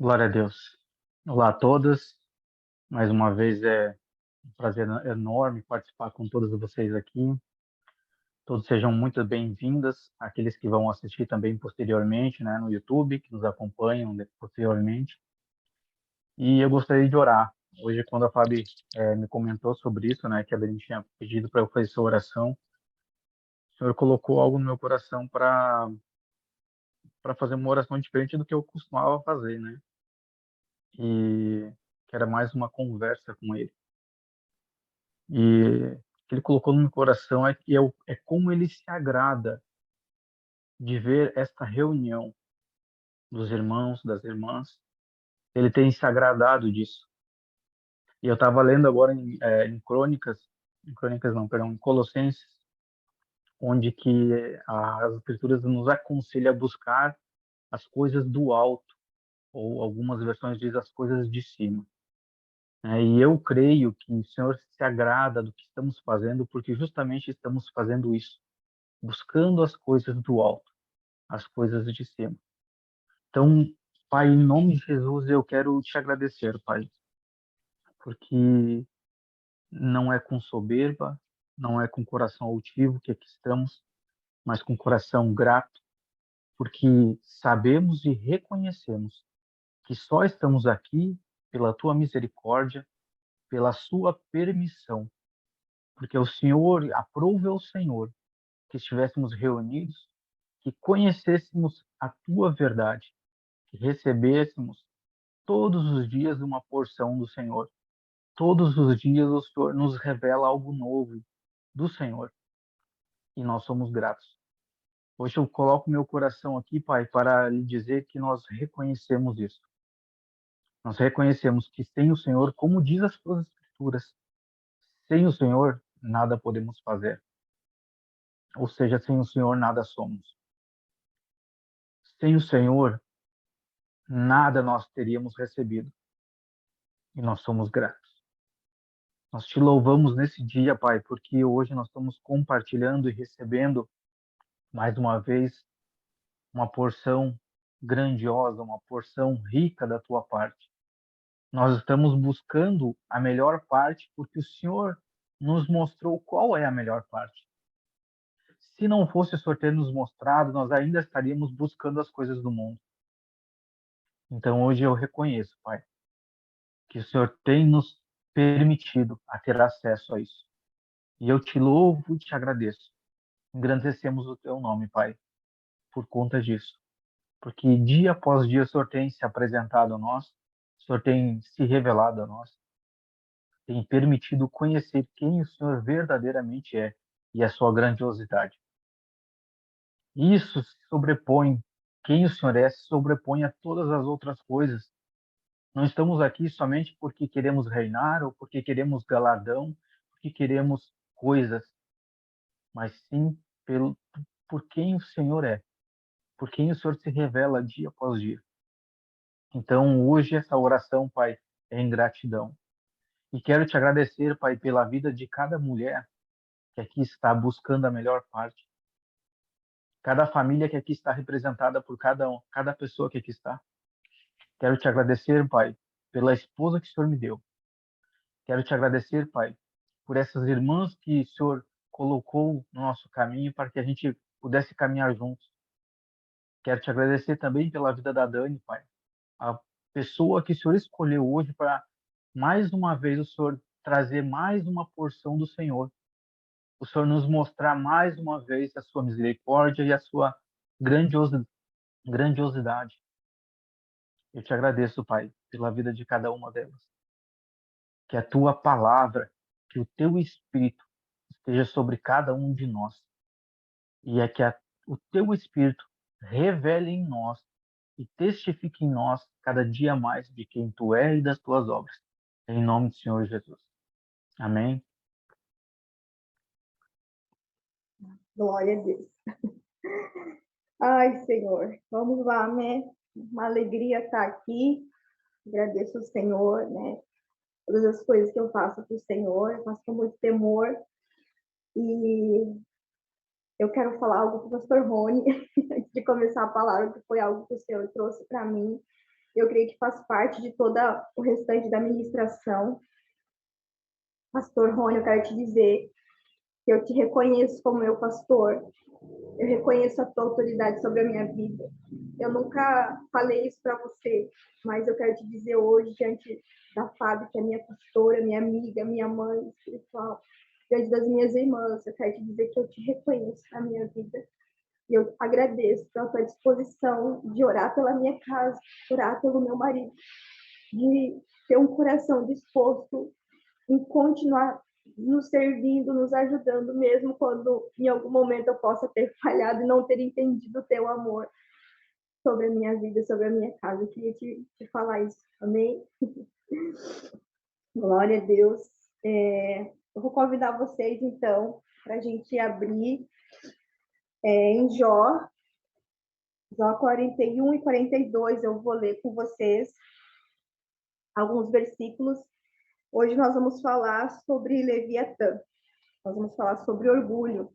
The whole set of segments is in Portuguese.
Glória a Deus. Olá a todos. Mais uma vez é um prazer enorme participar com todos vocês aqui. Todos sejam muito bem-vindas, aqueles que vão assistir também posteriormente, né, no YouTube, que nos acompanham posteriormente. E eu gostaria de orar. Hoje, quando a Fabi me comentou sobre isso, né, que a Belém tinha pedido para eu fazer essa oração, o Senhor colocou algo no meu coração para fazer uma oração diferente do que eu costumava fazer, né? E que era mais uma conversa com Ele. E o que ele colocou no meu coração é que é como ele se agrada de ver esta reunião dos irmãos, das irmãs. Ele tem se agradado disso. E eu estava lendo agora em Crônicas não, perdão, em Colossenses, onde que as Escrituras nos aconselha a buscar as coisas do alto, ou algumas versões diz as coisas de cima. E eu creio que o Senhor se agrada do que estamos fazendo, porque justamente estamos fazendo isso, buscando as coisas do alto, as coisas de cima. Então, Pai, em nome de Jesus, eu quero te agradecer, Pai, porque não é com soberba, não é com coração altivo que aqui estamos, mas com coração grato, porque sabemos e reconhecemos que só estamos aqui pela tua misericórdia, pela sua permissão, porque o Senhor, aprove ao Senhor que estivéssemos reunidos, que conhecêssemos a tua verdade, que recebêssemos todos os dias uma porção do Senhor. Todos os dias o Senhor nos revela algo novo do Senhor e nós somos gratos. Hoje eu coloco meu coração aqui, Pai, para lhe dizer que nós reconhecemos isso. Nós reconhecemos que sem o Senhor, como diz as suas Escrituras, sem o Senhor nada podemos fazer. Ou seja, sem o Senhor nada somos. Sem o Senhor nada nós teríamos recebido e nós somos gratos. Nós te louvamos nesse dia, Pai, porque hoje nós estamos compartilhando e recebendo mais uma vez uma porção grandiosa, uma porção rica da tua parte. Nós estamos buscando a melhor parte porque o Senhor nos mostrou qual é a melhor parte. Se não fosse o Senhor ter nos mostrado, nós ainda estaríamos buscando as coisas do mundo. Então hoje eu reconheço, Pai, que o Senhor tem nos permitido a ter acesso a isso. E eu te louvo e te agradeço. Engrandecemos o teu nome, Pai, por conta disso. Porque dia após dia o Senhor tem se apresentado a nós, o Senhor tem se revelado a nós, tem permitido conhecer quem o Senhor verdadeiramente é e a sua grandiosidade. Isso se sobrepõe, quem o Senhor é se sobrepõe a todas as outras coisas. Não estamos aqui somente porque queremos reinar ou porque queremos galardão, porque queremos coisas, mas sim por quem o Senhor é, por quem o Senhor se revela dia após dia. Então, hoje, essa oração, Pai, é em gratidão. E quero te agradecer, Pai, pela vida de cada mulher que aqui está buscando a melhor parte. Cada família que aqui está representada por cada pessoa que aqui está. Quero te agradecer, Pai, pela esposa que o Senhor me deu. Quero te agradecer, Pai, por essas irmãs que o Senhor colocou no nosso caminho para que a gente pudesse caminhar juntos. Quero te agradecer também pela vida da Dani, Pai, a pessoa que o Senhor escolheu hoje para, mais uma vez, o Senhor trazer mais uma porção do Senhor. O Senhor nos mostrar mais uma vez a sua misericórdia e a sua grandiosidade. Eu te agradeço, Pai, pela vida de cada uma delas. Que a tua palavra, que o teu Espírito esteja sobre cada um de nós. E é que o teu Espírito revele em nós e testifique em nós cada dia mais de quem tu és e das tuas obras. Em nome do Senhor Jesus. Amém. Glória a Deus. Ai, Senhor, vamos lá, né? Uma alegria estar aqui. Agradeço ao Senhor, né? Todas as coisas que eu faço para o Senhor, eu faço com muito temor. E eu quero falar algo para o pastor Rony, antes de começar a palavra, que foi algo que o Senhor trouxe para mim. eu creio que faz parte de toda o restante da ministração. Pastor Rony, eu quero te dizer que eu te reconheço como meu pastor. Eu reconheço a tua autoridade sobre a minha vida. Eu nunca falei isso para você, mas eu quero te dizer hoje, diante da Fábio, que é minha pastora, minha amiga, minha mãe espiritual, diante das minhas irmãs, eu quero te dizer que eu te reconheço na minha vida. E eu agradeço pela tua disposição de orar pela minha casa, orar pelo meu marido, de ter um coração disposto em continuar nos servindo, nos ajudando, mesmo quando em algum momento eu possa ter falhado e não ter entendido o teu amor sobre a minha vida, sobre a minha casa. Eu queria te falar isso, amém? Glória a Deus. Eu vou convidar vocês, então, para a gente abrir em Jó 41 e 42, eu vou ler com vocês alguns versículos. Hoje nós vamos falar sobre Leviatã. Nós vamos falar sobre orgulho. O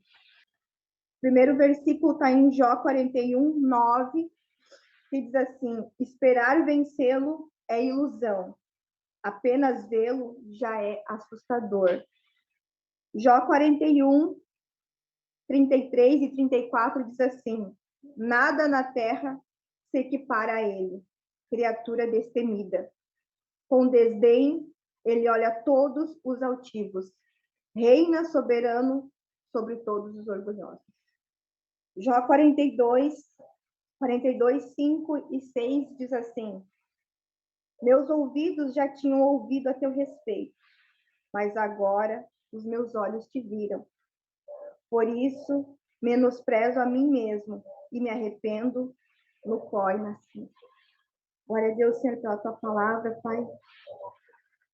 primeiro versículo está em Jó 41, 9, que diz assim: esperar vencê-lo é ilusão, apenas vê-lo já é assustador. Jó 41, 33 e 34 diz assim: nada na terra se equipara a ele, criatura destemida. Com desdém, ele olha todos os altivos, reina soberano sobre todos os orgulhosos. Jó 42, 5 e 6 diz assim: meus ouvidos já tinham ouvido a teu respeito, mas agora os meus olhos te viram. Por isso, menosprezo a mim mesmo e me arrependo no qual nasci. Glória a Deus, Senhor, pela tua palavra, Pai.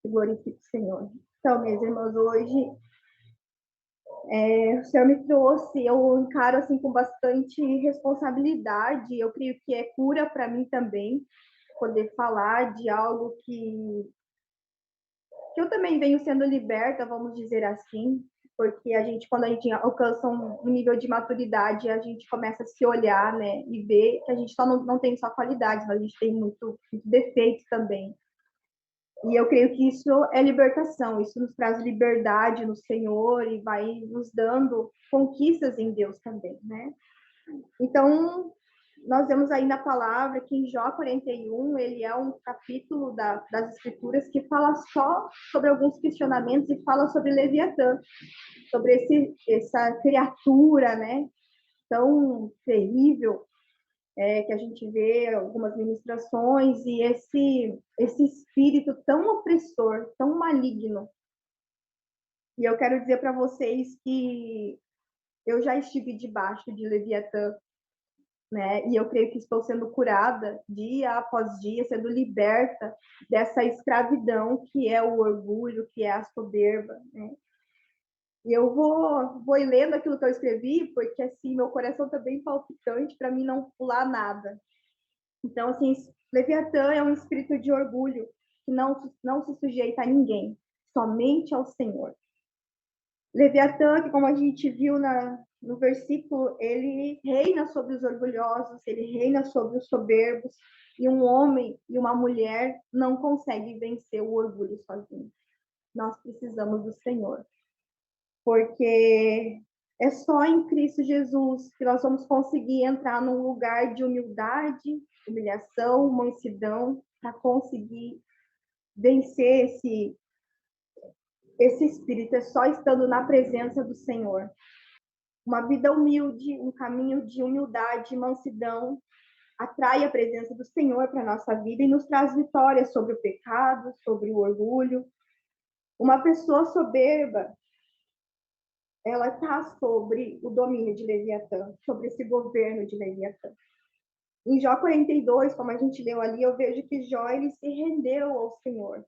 Glorifique o Senhor. Então, meus irmãos, hoje o Senhor me trouxe, eu encaro assim com bastante responsabilidade. Eu creio que é cura para mim também poder falar de algo que eu também venho sendo liberta, vamos dizer assim, porque quando a gente alcança um nível de maturidade, a gente começa a se olhar, né, e ver que a gente só não tem só qualidades, mas a gente tem muito defeito também. E eu creio que isso é libertação, isso nos traz liberdade no Senhor e vai nos dando conquistas em Deus também, né? Então, nós vemos aí na palavra que em Jó 41, ele é um capítulo das Escrituras que fala só sobre alguns questionamentos e fala sobre Leviatã, sobre essa criatura, né, tão terrível, que a gente vê algumas ministrações, e esse espírito tão opressor, tão maligno. E eu quero dizer para vocês que eu já estive debaixo de Leviatã, né? E eu creio que estou sendo curada dia após dia, sendo liberta dessa escravidão que é o orgulho, que é a soberba, né? E eu vou lendo aquilo que eu escrevi, porque assim, meu coração está bem palpitante para mim não pular nada. Então, assim, Leviatã é um espírito de orgulho que não se sujeita a ninguém, somente ao Senhor. Leviatã, que como a gente viu no versículo, ele reina sobre os orgulhosos, ele reina sobre os soberbos, e um homem e uma mulher não conseguem vencer o orgulho sozinhos. Nós precisamos do Senhor, porque é só em Cristo Jesus que nós vamos conseguir entrar num lugar de humildade, humilhação, mansidão, para conseguir vencer esse espírito. É só estando na presença do Senhor. Uma vida humilde, um caminho de humildade e mansidão atrai a presença do Senhor para a nossa vida e nos traz vitória sobre o pecado, sobre o orgulho. Uma pessoa soberba, ela está sobre o domínio de Leviatã, sobre esse governo de Leviatã. Em Jó 42, como a gente leu ali, eu vejo que Jó ele se rendeu ao Senhor.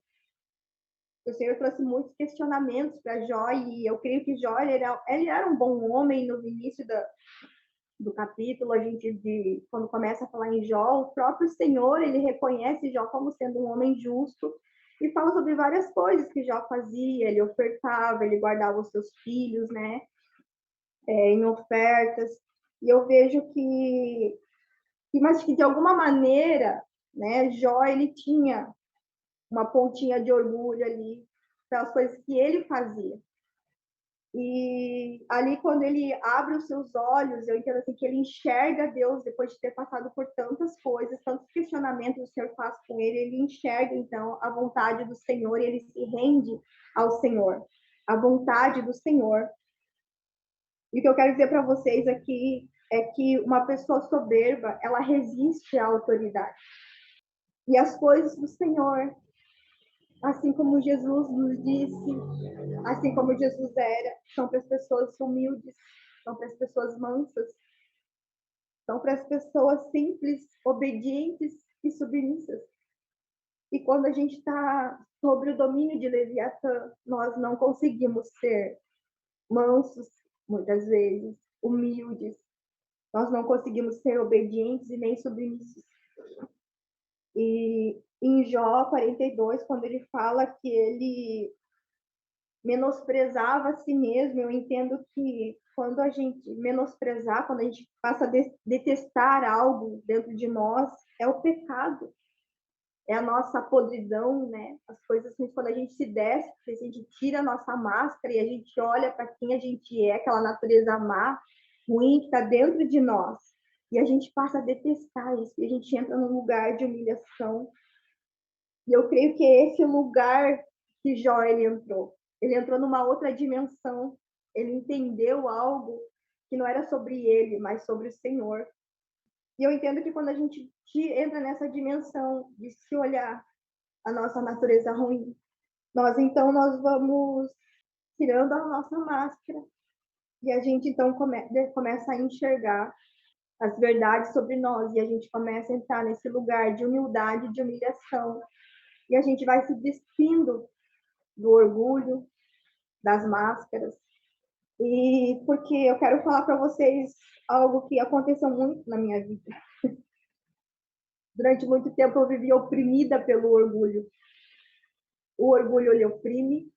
O Senhor trouxe muitos questionamentos para Jó, e eu creio que Jó ele era um bom homem. No início do capítulo, quando começa a falar em Jó, o próprio Senhor ele reconhece Jó como sendo um homem justo e fala sobre várias coisas que Jó fazia. Ele ofertava, ele guardava os seus filhos, né, em ofertas. E eu vejo mas que de alguma maneira né? Jó, ele tinha uma pontinha de orgulho ali pelas coisas que ele fazia. E ali, quando ele abre os seus olhos, eu entendo assim que ele enxerga Deus depois de ter passado por tantas coisas, tantos questionamentos o Senhor faz com ele, ele enxerga então a vontade do Senhor e ele se rende ao Senhor, a vontade do Senhor. E o que eu quero dizer para vocês aqui é que uma pessoa soberba, ela resiste à autoridade. E as coisas do Senhor, assim como Jesus nos disse, assim como Jesus era, são para as pessoas humildes, são para as pessoas mansas, são para as pessoas simples, obedientes e submissas. E quando a gente está sobre o domínio de Leviatã, nós não conseguimos ser mansos, muitas vezes, humildes, nós não conseguimos ser obedientes e nem submissos. E em Jó 42, quando ele fala que ele menosprezava a si mesmo, eu entendo que quando a gente menosprezar, quando a gente passa a detestar algo dentro de nós, é o pecado, é a nossa podridão, né? As coisas assim, quando a gente se desce, a gente tira a nossa máscara e a gente olha para quem a gente é, aquela natureza má, ruim que está dentro de nós, e a gente passa a detestar isso, e a gente entra num lugar de humilhação. E eu creio que é esse lugar que Jó ele entrou. Ele entrou numa outra dimensão. Ele entendeu algo que não era sobre ele, mas sobre o Senhor. E eu entendo que quando a gente entra nessa dimensão de se olhar a nossa natureza ruim, nós vamos tirando a nossa máscara e a gente então começa a enxergar as verdades sobre nós e a gente começa a entrar nesse lugar de humildade, de humilhação. E a gente vai se despindo do orgulho, das máscaras. E porque eu quero falar para vocês algo que aconteceu muito na minha vida. Durante muito tempo eu vivi oprimida pelo orgulho. O orgulho ele oprime,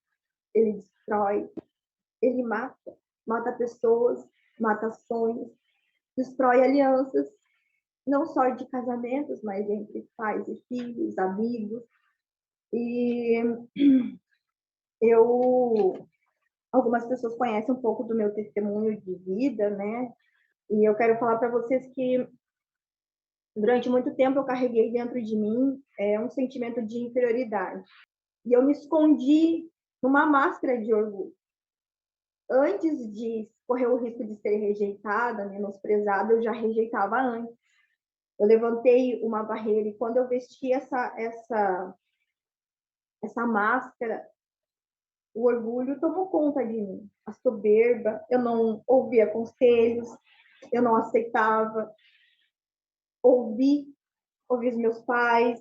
ele destrói, ele mata, mata pessoas, mata sonhos, destrói alianças, não só de casamentos, mas entre pais e filhos, amigos. E algumas pessoas conhecem um pouco do meu testemunho de vida, né? E eu quero falar para vocês que durante muito tempo eu carreguei dentro de mim um sentimento de inferioridade. E eu me escondi numa máscara de orgulho. Antes de correr o risco de ser rejeitada, menosprezada, eu já rejeitava antes. Eu levantei uma barreira e quando eu vesti essa máscara, o orgulho tomou conta de mim. A soberba, eu não ouvia conselhos, eu não aceitava. Ouvi os meus pais,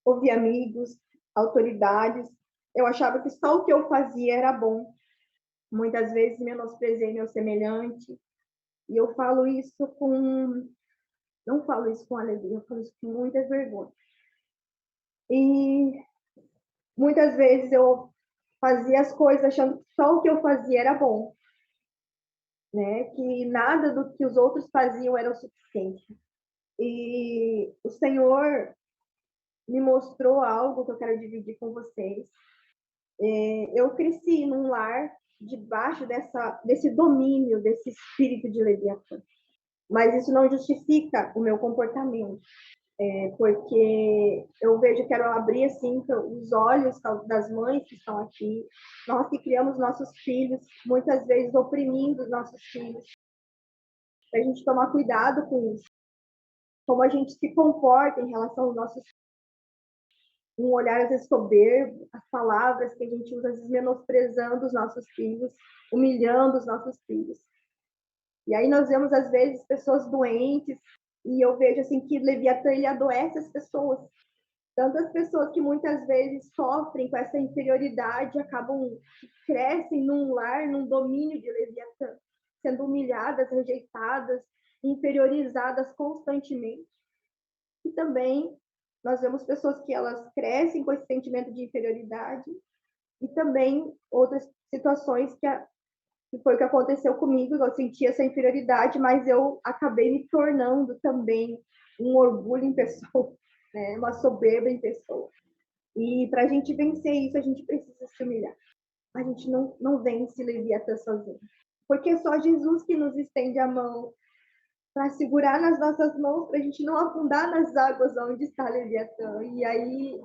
ouvi amigos, autoridades. Eu achava que só o que eu fazia era bom. Muitas vezes menosprezei meu semelhante. E eu falo isso com... Não falo isso com alegria, eu falo isso com muita vergonha. E muitas vezes eu fazia as coisas achando que só o que eu fazia era bom. Né? Que nada do que os outros faziam era o suficiente. E o Senhor me mostrou algo que eu quero dividir com vocês. Eu cresci num lar debaixo desse domínio, desse espírito de Leviatã. Mas isso não justifica o meu comportamento, porque eu vejo, quero abrir assim os olhos das mães que estão aqui, nós que criamos nossos filhos, muitas vezes oprimindo os nossos filhos, para a gente tomar cuidado com isso, como a gente se comporta em relação aos nossos filhos, um olhar às vezes soberbo, as palavras que a gente usa, às vezes menosprezando os nossos filhos, humilhando os nossos filhos. E aí nós vemos, às vezes, pessoas doentes, e eu vejo assim que Leviatã, ele adoece as pessoas. Tantas pessoas que muitas vezes sofrem com essa inferioridade, crescem num lar, num domínio de Leviatã, sendo humilhadas, rejeitadas, inferiorizadas constantemente. E também nós vemos pessoas que elas crescem com esse sentimento de inferioridade e também outras situações que foi o que aconteceu comigo, eu senti essa inferioridade, mas eu acabei me tornando também um orgulho em pessoa. né? Uma soberba em pessoa. E para a gente vencer isso, a gente precisa se humilhar. A gente não vence Leviatã sozinho. Porque é só Jesus que nos estende a mão para segurar nas nossas mãos, para a gente não afundar nas águas onde está Leviatã. E aí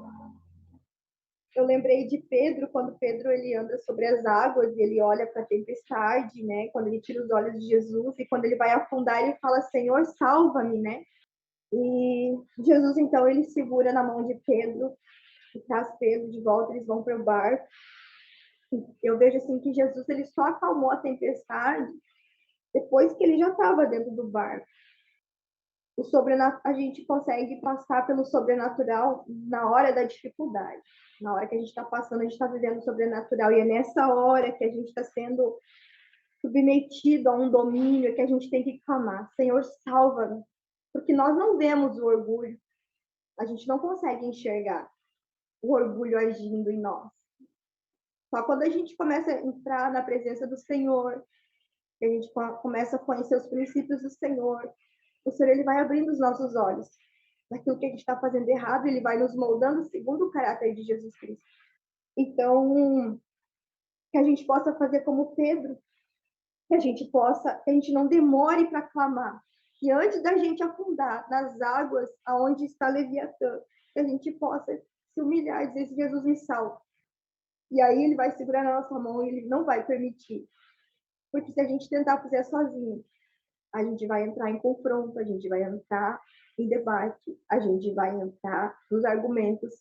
eu lembrei de Pedro, quando Pedro ele anda sobre as águas e ele olha para a tempestade, né? Quando ele tira os olhos de Jesus e quando ele vai afundar, ele fala: Senhor, salva-me, né? E Jesus, então, ele segura na mão de Pedro e traz Pedro de volta, eles vão para o barco. Eu vejo assim que Jesus ele só acalmou a tempestade depois que ele já estava dentro do barco. A gente consegue passar pelo sobrenatural na hora da dificuldade. Na hora que a gente está passando, a gente está vivendo o sobrenatural. E é nessa hora que a gente está sendo submetido a um domínio que a gente tem que clamar: Senhor, salva-me. Porque nós não vemos o orgulho. A gente não consegue enxergar o orgulho agindo em nós. Só quando a gente começa a entrar na presença do Senhor, que a gente começa a conhecer os princípios do Senhor, o Senhor ele vai abrindo os nossos olhos daquilo que a gente está fazendo errado, ele vai nos moldando segundo o caráter de Jesus Cristo. Então, que a gente possa fazer como Pedro, que a gente não demore para clamar, que antes da gente afundar nas águas aonde está Leviatã, que a gente possa se humilhar e dizer: Jesus, me salva. E aí ele vai segurar na nossa mão e ele não vai permitir. Porque se a gente tentar fazer sozinho, a gente vai entrar em confronto, a gente vai entrar em debate, a gente vai entrar nos argumentos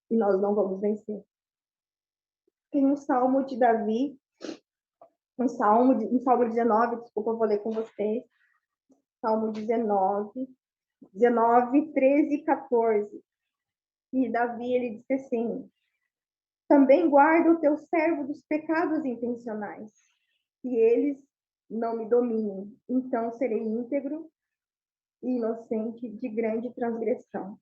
e nós não vamos vencer. Tem um salmo de Davi, um salmo 19, desculpa, eu vou ler com vocês. Salmo 19, 13 e 14. E Davi, ele disse assim: também guarda o teu servo dos pecados intencionais, que eles não me dominem. Então serei íntegro e inocente de grande transgressão.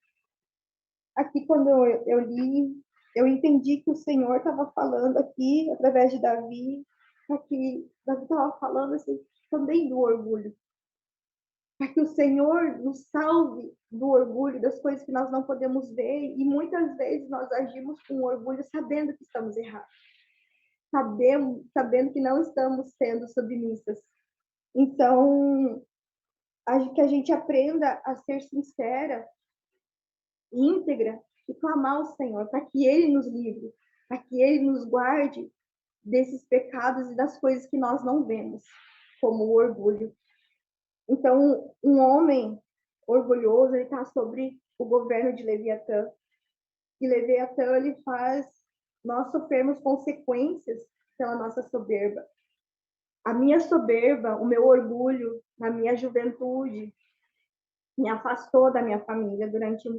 Aqui, quando eu li, eu entendi que o Senhor estava falando aqui, através de Davi, que Davi estava falando assim, também do orgulho. Para que o Senhor nos salve do orgulho, das coisas que nós não podemos ver, e muitas vezes nós agimos com orgulho sabendo que estamos errados. Sabendo que não estamos sendo submissas. Então, que a gente aprenda a ser sincera, íntegra, e clamar ao Senhor para que Ele nos livre, para que Ele nos guarde desses pecados e das coisas que nós não vemos, como o orgulho. Então, um homem orgulhoso, ele está sobre o governo de Leviatã. E Leviatã, ele faz nós sofrermos consequências pela nossa soberba. A minha soberba, o meu orgulho, na minha juventude, me afastou da minha família durante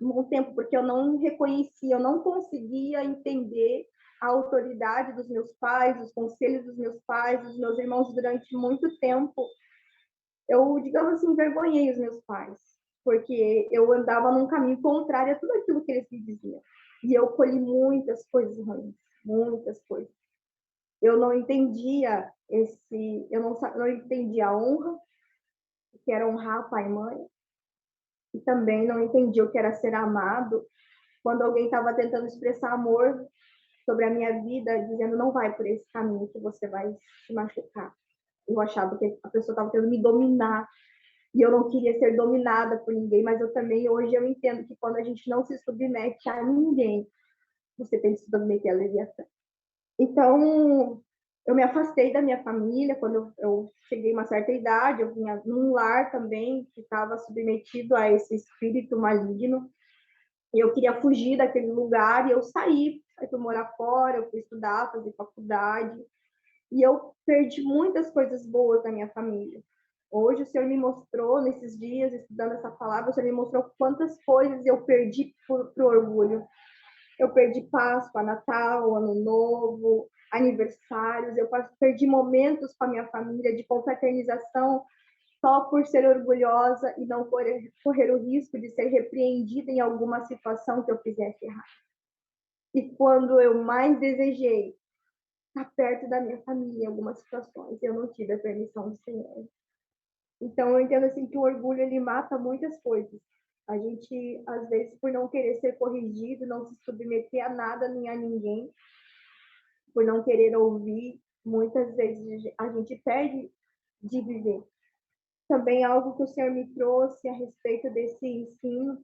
um tempo, porque eu não reconhecia, eu não conseguia entender a autoridade dos meus pais, os conselhos dos meus pais, dos meus irmãos durante muito tempo. Eu, digamos assim, envergonhei os meus pais, porque eu andava num caminho contrário a tudo aquilo que eles me diziam. E eu colhi muitas coisas ruins, muitas coisas. Eu não entendia não entendia a honra, que era honrar pai e mãe, e também não entendia o que era ser amado. Quando alguém estava tentando expressar amor sobre a minha vida, dizendo: não vai por esse caminho que você vai se machucar. Eu achava que a pessoa estava tentando me dominar, e eu não queria ser dominada por ninguém, mas hoje eu entendo que quando a gente não se submete a ninguém, você tem que se submeter à Leviatã. Então, eu me afastei da minha família quando eu cheguei a uma certa idade, eu vinha num lar também que estava submetido a esse espírito maligno, e eu queria fugir daquele lugar, e eu saí para morar fora, eu fui estudar, fazer faculdade, e eu perdi muitas coisas boas da minha família. Hoje o Senhor me mostrou, nesses dias, estudando essa palavra, o Senhor me mostrou quantas coisas eu perdi por orgulho. Eu perdi Páscoa, Natal, Ano Novo, aniversários, eu perdi momentos com a minha família de confraternização só por ser orgulhosa e não correr o risco de ser repreendida em alguma situação que eu fizesse errado. E quando eu mais desejei estar perto da minha família em algumas situações, eu não tive a permissão do Senhor. Então, eu entendo assim que o orgulho, ele mata muitas coisas. A gente, às vezes, por não querer ser corrigido, não se submeter a nada nem a ninguém, por não querer ouvir, muitas vezes a gente perde de viver. Também algo que o Senhor me trouxe a respeito desse ensino,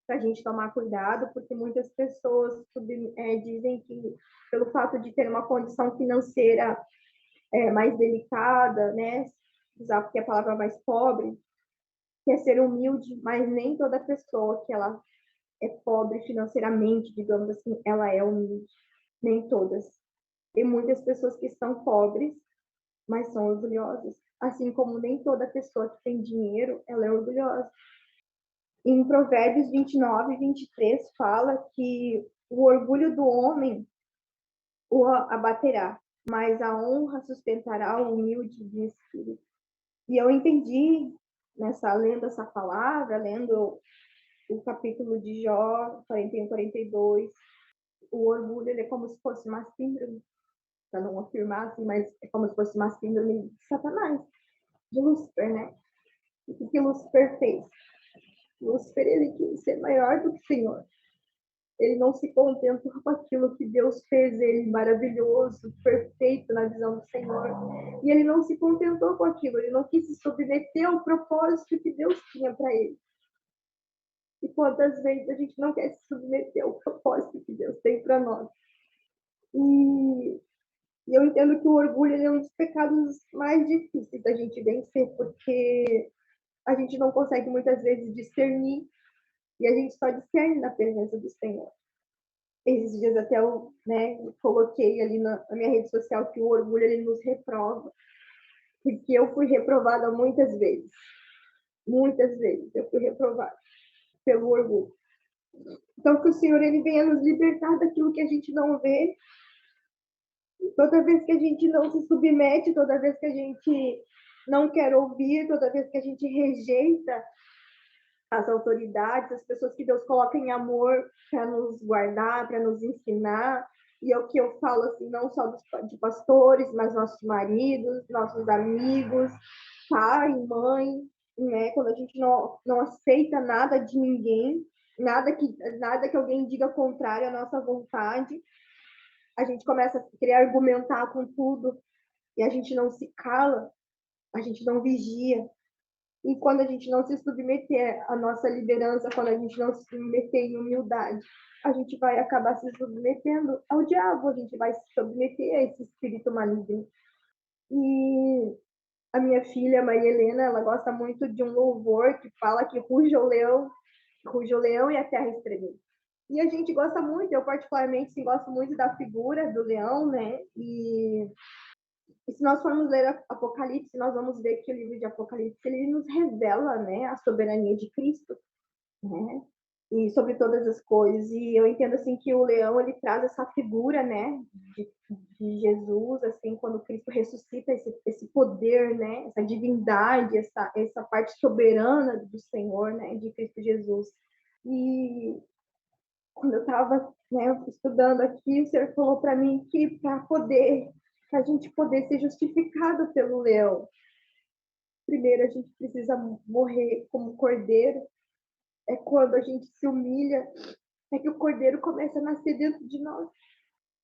para a gente tomar cuidado, porque muitas pessoas dizem que, pelo fato de ter uma condição financeira mais delicada, né, usar porque a palavra mais pobre, quer ser humilde, mas nem toda pessoa que ela é pobre financeiramente, digamos assim, ela é humilde. Nem todas. Tem muitas pessoas que são pobres, mas são orgulhosas. Assim como nem toda pessoa que tem dinheiro, ela é orgulhosa. Em Provérbios 29 e 23 fala que o orgulho do homem o abaterá, mas a honra sustentará o humilde de espírito. E eu entendi lendo essa palavra, lendo o capítulo de Jó 41, 42, o orgulho ele é como se fosse uma síndrome, para não afirmar assim, mas é como se fosse uma síndrome de Satanás, de Lúcifer, né? O que Lúcifer fez? Lúcifer, ele quis ser maior do que o Senhor. Ele não se contentou com aquilo que Deus fez ele maravilhoso, perfeito na visão do Senhor. E ele não se contentou com aquilo, ele não quis se submeter ao propósito que Deus tinha para ele. E quantas vezes a gente não quer se submeter ao propósito que Deus tem para nós? E eu entendo que o orgulho é um dos pecados mais difíceis da gente vencer, porque a gente não consegue muitas vezes discernir, e a gente só discerne na presença do Senhor. Esses dias até eu coloquei ali na minha rede social que o orgulho ele nos reprova, porque eu fui reprovada muitas vezes. Muitas vezes eu fui reprovada pelo orgulho. Então, que o Senhor ele venha nos libertar daquilo que a gente não vê. Toda vez que a gente não se submete, toda vez que a gente não quer ouvir, toda vez que a gente rejeita as autoridades, as pessoas que Deus coloca em amor para nos guardar, para nos ensinar. E é o que eu falo, assim, não só de pastores, mas nossos maridos, nossos amigos, pai, mãe, né? Quando a gente não aceita nada de ninguém, nada que alguém diga contrário à nossa vontade, a gente começa a querer argumentar com tudo e a gente não se cala, a gente não vigia. E quando a gente não se submeter à nossa liderança, quando a gente não se submeter em humildade, a gente vai acabar se submetendo ao diabo, a gente vai se submeter a esse espírito maligno. E a minha filha, Maria Helena, ela gosta muito de um louvor que fala que ruge o leão e a terra estremeça. E a gente gosta muito, eu particularmente sim, gosto muito da figura do leão, né? E se nós formos ler Apocalipse, nós vamos ver que o livro de Apocalipse ele nos revela, né, a soberania de Cristo, né? E sobre todas as coisas. E eu entendo assim que o leão ele traz essa figura, né, de Jesus, assim, quando Cristo ressuscita esse poder, né, essa divindade, essa parte soberana do Senhor, né, de Cristo Jesus. E quando eu estava, né, estudando aqui, o Senhor falou para mim que para a gente poder ser justificado pelo leão, primeiro a gente precisa morrer como cordeiro. É quando a gente se humilha, é que o cordeiro começa a nascer dentro de nós.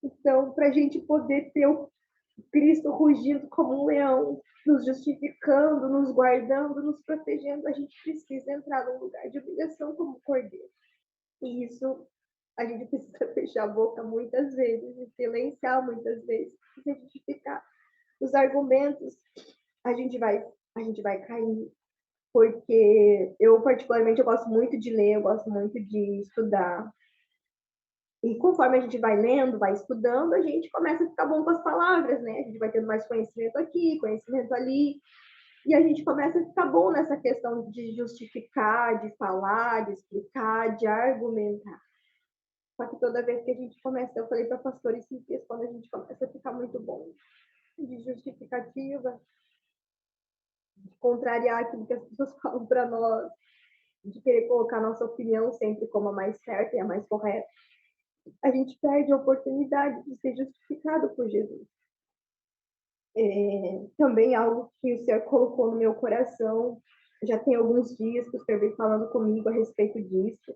Então, para a gente poder ter o Cristo rugindo como um leão, nos justificando, nos guardando, nos protegendo, a gente precisa entrar num lugar de humilhação como cordeiro. E isso a gente precisa fechar a boca muitas vezes e silenciar muitas vezes, se justificar os argumentos, a gente vai cair, porque eu particularmente eu gosto muito de ler, eu gosto muito de estudar. E conforme a gente vai lendo, vai estudando, a gente começa a ficar bom com as palavras, né? A gente vai tendo mais conhecimento aqui, conhecimento ali, e a gente começa a ficar bom nessa questão de justificar, de falar, de explicar, de argumentar. Só que toda vez que a gente começa, eu falei para a pastora esses dias, quando a gente começa a ficar muito bom de justificativa, de contrariar aquilo que as pessoas falam para nós, de querer colocar a nossa opinião sempre como a mais certa e a mais correta, a gente perde a oportunidade de ser justificado por Jesus. Também algo que o Senhor colocou no meu coração Já tem alguns dias que o Senhor vem falando comigo a respeito disso.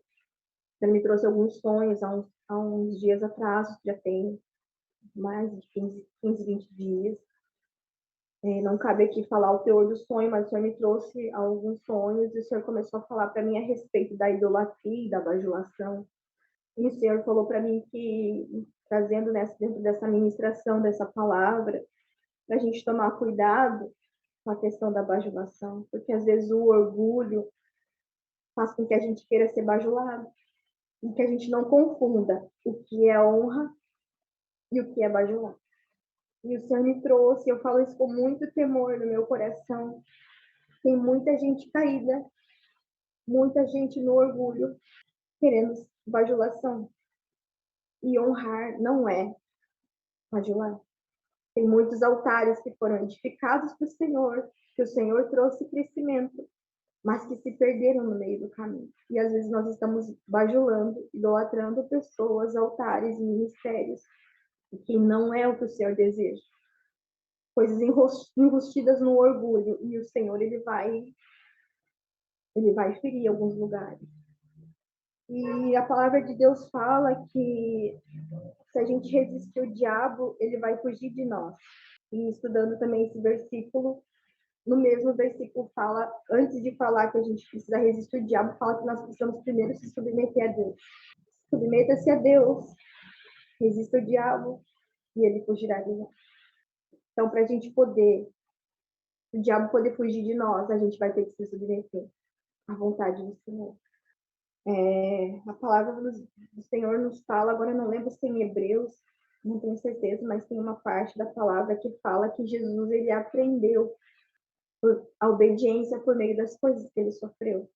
Já me trouxe alguns sonhos há uns dias atrás, já tem mais de 15, 20 dias. Não cabe aqui falar o teor do sonho, mas o Senhor me trouxe alguns sonhos e o Senhor começou a falar para mim a respeito da idolatria e da bajulação. E o Senhor falou para mim que, trazendo dentro dessa ministração, dessa palavra, para a gente tomar cuidado com a questão da bajulação, porque às vezes o orgulho faz com que a gente queira ser bajulado e que a gente não confunda o que é honra e o que é bajular. E o Senhor me trouxe, eu falo isso com muito temor no meu coração. Tem muita gente caída, muita gente no orgulho, querendo bajulação. E honrar não é bajular. Tem muitos altares que foram edificados para o Senhor, que o Senhor trouxe crescimento, mas que se perderam no meio do caminho. E às vezes nós estamos bajulando, idolatrando pessoas, altares, ministérios, que não é o que o Senhor deseja. Coisas enrustidas no orgulho, e o Senhor ele vai ferir alguns lugares. E a palavra de Deus fala que se a gente resistir o diabo, ele vai fugir de nós. E estudando também esse versículo, no mesmo versículo fala, antes de falar que a gente precisa resistir o diabo, fala que nós precisamos primeiro se submeter a Deus. Submeta-se a Deus, resista o diabo e ele fugirá de nós. Então, para a gente poder, o diabo poder fugir de nós, a gente vai ter que se submeter à vontade do Senhor. A palavra do Senhor nos fala, agora eu não lembro se é em Hebreus, não tenho certeza, mas tem uma parte da palavra que fala que Jesus ele aprendeu a obediência por meio das coisas que ele sofreu.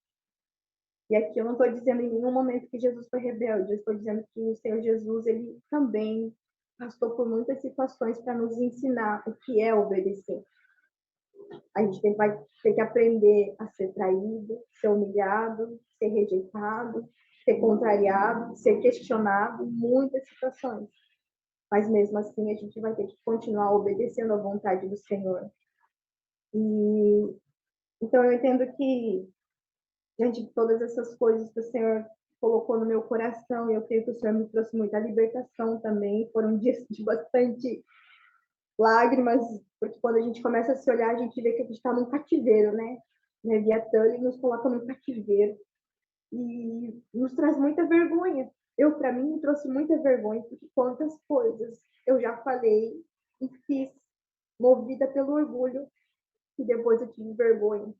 E aqui eu não estou dizendo em nenhum momento que Jesus foi rebelde, eu estou dizendo que o Senhor Jesus ele também passou por muitas situações para nos ensinar o que é obedecer. A gente vai ter que aprender a ser traído, ser humilhado, ser rejeitado, ser contrariado, ser questionado em muitas situações. Mas mesmo assim a gente vai ter que continuar obedecendo à vontade do Senhor. E então eu entendo que diante de todas essas coisas que o Senhor colocou no meu coração, e eu creio que o Senhor me trouxe muita libertação também, foram dias de bastante lágrimas, porque quando a gente começa a se olhar, a gente vê que a gente está num cativeiro, né? Leviatã, ele nos coloca num cativeiro e nos traz muita vergonha. Para mim, me trouxe muita vergonha, porque quantas coisas eu já falei e fiz, movida pelo orgulho, e depois eu tive vergonha.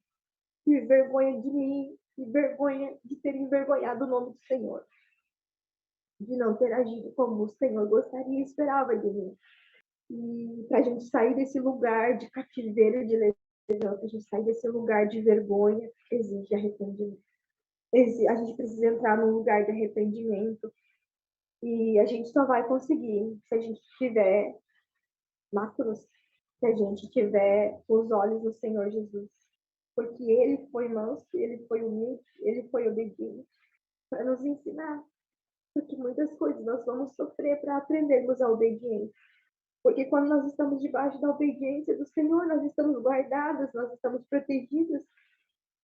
Tive vergonha de mim, e vergonha de ter envergonhado o nome do Senhor, de não ter agido como o Senhor gostaria e esperava de mim. E para a gente sair desse lugar de cativeiro de lesão, para a gente sair desse lugar de vergonha, exige arrependimento. A gente precisa entrar num lugar de arrependimento. E a gente só vai conseguir se a gente estiver na cruz, se a gente tiver os olhos do Senhor Jesus. Porque ele foi manso, ele foi humilde, ele foi obediente para nos ensinar. Porque muitas coisas nós vamos sofrer para aprendermos a obediência. Porque quando nós estamos debaixo da obediência do Senhor, nós estamos guardados, nós estamos protegidos.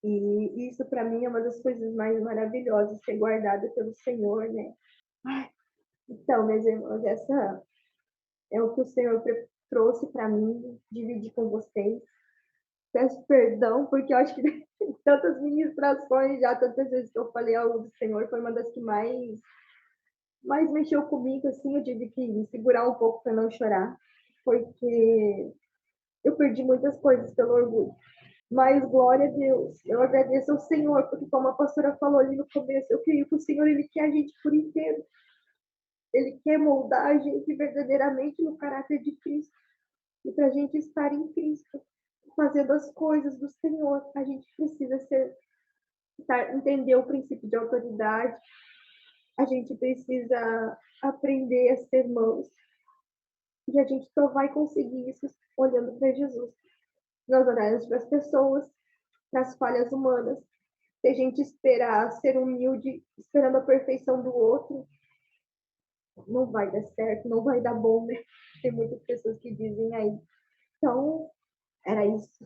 E isso, para mim, é uma das coisas mais maravilhosas, ser guardada pelo Senhor, né? Então, meus irmãos, essa é o que o Senhor trouxe para mim, dividir com vocês. Peço perdão, porque eu acho que tantas ministrações já, tantas vezes que eu falei algo do Senhor, foi uma das que mais mexeu comigo, assim, eu tive que me segurar um pouco para não chorar, porque eu perdi muitas coisas pelo orgulho. Mas glória a Deus, eu agradeço ao Senhor, porque como a pastora falou ali no começo, eu creio que o Senhor, ele quer a gente por inteiro. Ele quer moldar a gente verdadeiramente no caráter de Cristo. E para a gente estar em Cristo, fazendo as coisas do Senhor, a gente precisa entender o princípio de autoridade, a gente precisa aprender a ser mãos. E a gente só vai conseguir isso olhando para Jesus. Nós olhamos para as pessoas, para as falhas humanas. Se a gente esperar ser humilde, esperando a perfeição do outro, não vai dar certo, não vai dar bom, né? Tem muitas pessoas que dizem aí. Então, era isso.